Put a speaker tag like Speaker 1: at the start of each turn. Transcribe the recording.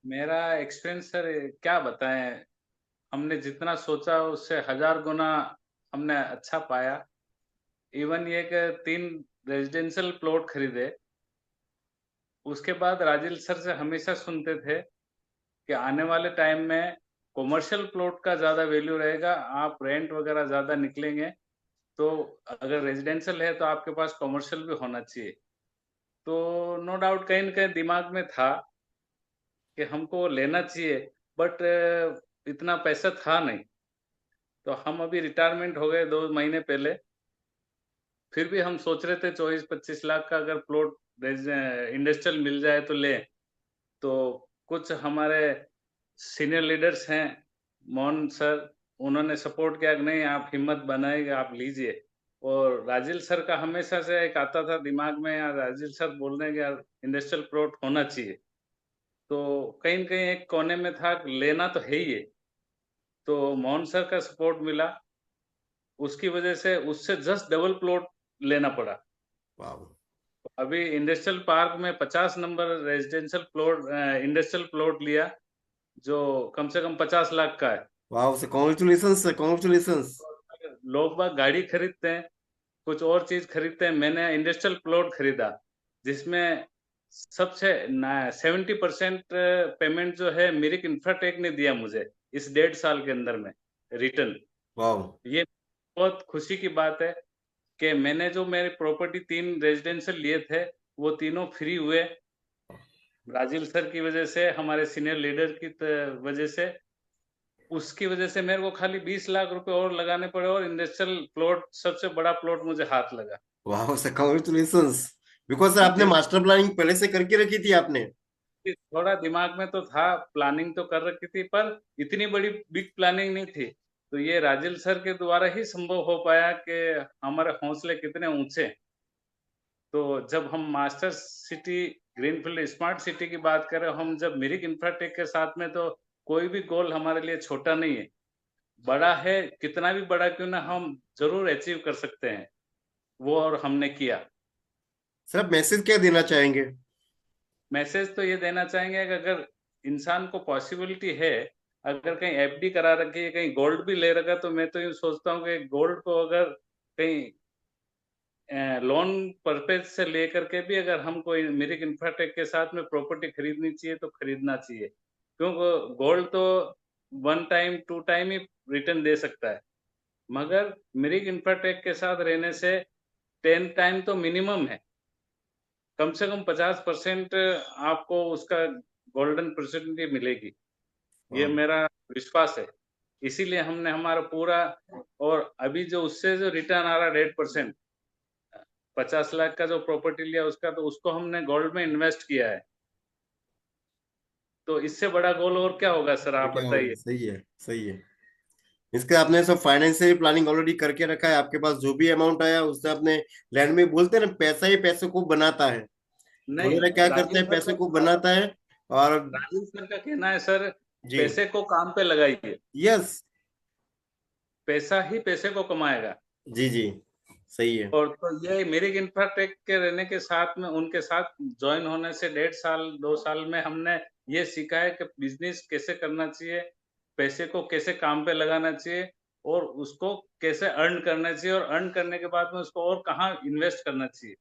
Speaker 1: मेरा experience sir क्या बताएं। हमने जितना सोचा उससे 1000 गुना हमने अच्छा पाया। इवन ये कि 3 रेजिडेंशियल प्लॉट खरीदे। उसके बाद राजीव सर से हमेशा सुनते थे कि आने वाले टाइम में कॉमर्शियल प्लॉट का ज़्यादा वैल्यू रहेगा, आप रेंट वगैरह ज़्यादा निकलेंगे। तो अगर रेजिडेंशियल है तो आपके पास कॉमर्शियल भी होना चाहिए। तो नो डाउट कहीं न कहीं दिमाग में था कि हमको लेना चाहिए, बट इतना पैसा था नहीं। तो हम अभी रिटायरमेंट हो गए 2 महीने पहले। फिर भी हम सोच रहे थे 24-25 लाख का अगर प्लॉट इंडस्ट्रियल मिल जाए तो ले। तो कुछ हमारे सीनियर लीडर्स हैं, मोहन सर, उन्होंने सपोर्ट किया कि नहीं आप हिम्मत बनाइए, आप लीजिए। और राजीव सर का हमेशा से एक आता था दिमाग में, यार राजीव सर बोल रहे हैं कि यार इंडस्ट्रियल प्लॉट होना चाहिए। तो कहीं न कहीं एक कोने में था कि लेना तो है ही है। तो मोहन सर का सपोर्ट मिला, उसकी वजह से उससे जस्ट डबल प्लॉट लेना पड़ा।
Speaker 2: वाह।
Speaker 1: अभी इंडस्ट्रियल पार्क में 50 number residential plot industrial plot लिया, जो कम से कम 50 लाख का है।
Speaker 2: वाह से कॉन्ग्रेचुलेशंस, कॉन्ग्रेचुलेशंस।
Speaker 1: लोग बाग गाड़ी खरीदते हैं, कुछ और चीज खरीदते हैं, मैंने इंडस्ट्रियल प्लॉट खरीदा जिसमें सबसे 70% पेमेंट जो है मिरिक इंफ्राटेक ने दिया मुझे इस 1.5 साल के अंदर में रिटर्न।
Speaker 2: वाह।
Speaker 1: ये बहुत खुशी की बात है कि मैंने जो मेरी प्रॉपर्टी 3 रेजिडेंशियल लिए थे वो तीनों फ्री हुए, राजीव सर की वजह से, हमारे सीनियर लीडर की वजह से। उसकी वजह से मेरे को खाली 20 लाख रुपए और लगाने पड़े और इंडस्ट्रियल प्लॉट, सबसे बड़ा प्लॉट मुझे हाथ लगा।
Speaker 2: वाह सर, कॉन्ग्रेचुलेशंस। बिकॉज सर आपने
Speaker 1: दिल
Speaker 2: मास्टर प्लानिंग पहले से करके रखी थी आपने।
Speaker 1: थोड़ा दिमाग में तो था, प्लानिंग तो कर रखी थी, पर इतनी बड़ी बिग प्लानिंग नहीं थी। तो ये राजीव सर के द्वारा ही संभव हो पाया कि हमारे हौसले कितने ऊंचे। तो जब हम master city, greenfield smart city की बात करें, हम जब मिरिक इंफ्राटेक के साथ में, तो कोई भी गोल हमारे लिए छोटा नहीं है, बड़ा है। कितना भी बड़ा क्यों ना, हम जरूर अचीव कर सकते हैं वो, और हमने किया।
Speaker 2: सर आप मैसेज क्या देना चाहेंगे?
Speaker 1: मैसेज तो ये देना चाहेंगे कि अगर इंसान को पॉसिबिलिटी है, अगर कहीं एफडी करा रखी है, कहीं गोल्ड भी ले रखा, तो मैं तो यूँ सोचता हूँ कि गोल्ड को अगर कहीं लोन पर्पज से लेकर के भी अगर हम कोई मिरिक इंफ्राटेक के साथ में प्रॉपर्टी खरीदनी चाहिए तो खरीदना चाहिए। क्योंकि गोल्ड तो 1 टाइम 2 टाइम ही रिटर्न दे सकता है, मगर मिरिक इंफ्राटेक के साथ रहने से 10 टाइम तो मिनिमम है। कम से कम 50% आपको उसका गोल्डन परसेंटेज मिलेगी, ये
Speaker 2: वाह।
Speaker 1: मेरा विश्वास है। इसीलिए हमने हमारा पूरा, और अभी जो उससे जो रिटर्न आ रहा है 1.5%, 50 लाख का जो प्रॉपर्टी लिया उसका, तो उसको हमने गोल्ड में इन्वेस्ट किया है। तो इससे बड़ा गोल और क्या होगा सर,
Speaker 2: और
Speaker 1: आप
Speaker 2: क्या होगा,
Speaker 1: बताइए।
Speaker 2: सही है सही है। इसके आपने सब फाइनेंशियल प्लानिंग ऑलरेडी करके रखा है, आपके पास जो भी अमाउंट आया उससे आपने लैंड में, बोलते हैं ना पैसा ही पैसे को बनाता है। तो
Speaker 1: नहीं,
Speaker 2: मेरा क्या करते
Speaker 1: राजीव
Speaker 2: हैं,
Speaker 1: सर
Speaker 2: पैसे को
Speaker 1: का
Speaker 2: बनाता है। और
Speaker 1: राजीव सर का कहना है सर,
Speaker 2: जी।
Speaker 1: पैसे को काम पे लगाइए,
Speaker 2: यस।
Speaker 1: पैसा ही पैसे को कमाएगा।
Speaker 2: जी जी। सही है।
Speaker 1: और तो ये मेरिक इंफ्राटेक के रहने के साथ में, उनके साथ ज्वाइन होने से 1.5 साल 2 साल में हमने ये सीखा है कि बिजनेस कैसे करना चाहिए, पैसे को कैसे काम पे लगाना चाहिए, और उसको कैसे अर्न करना चाहिए, और अर्न करने के बाद में उसको और कहाँ इन्वेस्ट करना चाहिए।